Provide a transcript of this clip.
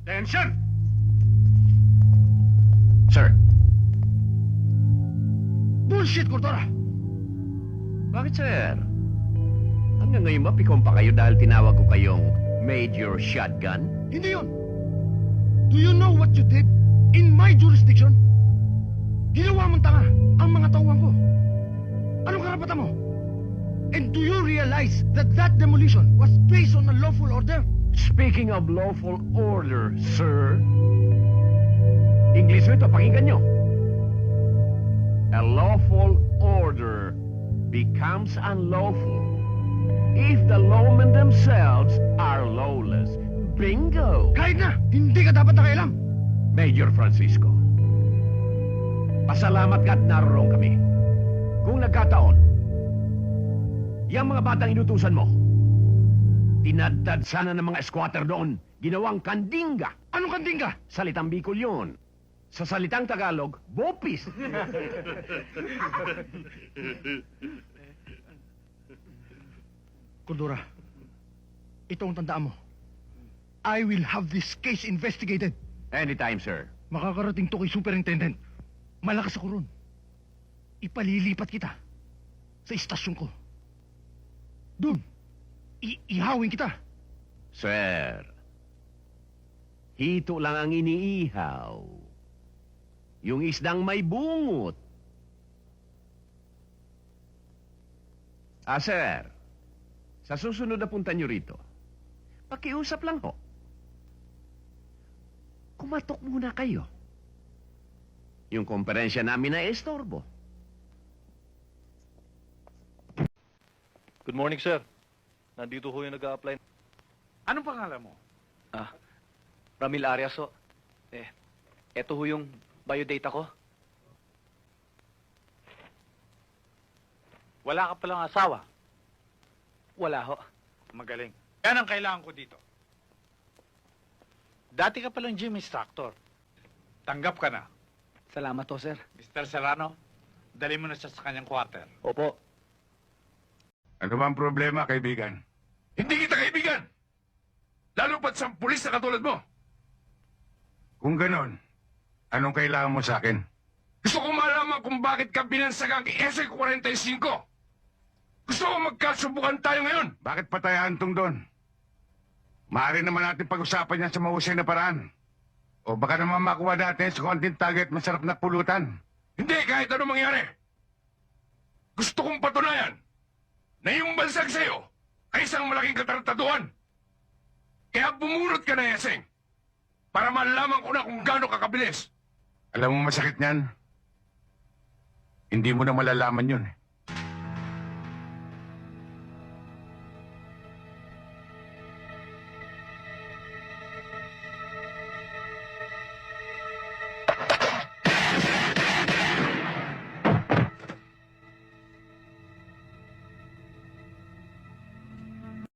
Attention! Sir, Bullshit, Cordora! bakit sir? Hanggang ngayon ba pikon pa kayo dahil tinawag ko kayong Major Shotgun? Hindi yun! Do you know what you did in my jurisdiction? Ginawa mong tanga ang mga tauhan ko. Anong karapatan mo? And do you realize that that demolition was based on a lawful order? Speaking of lawful order, sir, English ito, pakinggan nyo. A lawful order becomes unlawful if the lawmen themselves are lawless. Bingo! Kahit na, hindi ka dapat nakialam. Major Francisco, pasalamat ka at naroon kami. Kung nagkataon, yung mga batang inutusan mo, tinadtad sana ng mga squatter doon, ginawang kandinga. Anong kanding ka? Salitang Bicol yun. Sa salitang Tagalog, bopis. Cordora, ito ang tandaan mo. I will have this case investigated. Anytime, sir. Makakarating to kay Superintendent. Malakas ako ron. Ipalilipat kita sa istasyon ko. Doon, ihawin kita. Sir, hito lang ang iniihaw. Yung isdang may bungot. Sir, sa susunod na punta nyo rito, pakiusap lang ho. Kumatok muna kayo. Yung komperensya namin na estorbo. Good morning, sir. Nandito ho yung nag-a-apply. Anong pangalan mo? Ramil Arias ho. Eto ho yung biodata ko. Wala ka palang asawa. Wala ho. Magaling. Yan ang kailangan ko dito. Dati ka palang gym instructor. Tanggap ka na. Salamat ho, sir. Mr. Serrano, dali mo na siya sa kanyang quarter. Opo. Ano ba ang problema, kaibigan? Hindi kita kaibigan! Lalo pat sa pulis na katulad mo! Kung ganon, anong kailangan mo sa akin? Gusto ko malaman kung bakit ka binansagang SC-45. Gusto ko magkasubukan tayo ngayon. Bakit pa tayo hantong doon? Maaari naman natin pag-usapan yan sa mahusay na paraan. O baka naman makuha natin sa konting target masarap na pulutan. Hindi, kahit ano mangyari. Gusto kong patunayan na yung bansag sa'yo ay isang malaking katarataduhan. Kaya bumunot ka na, Yeseng, para malaman ko na kung gaano kakabilis. Alam mo masakit niyan? Hindi mo na malalaman yun.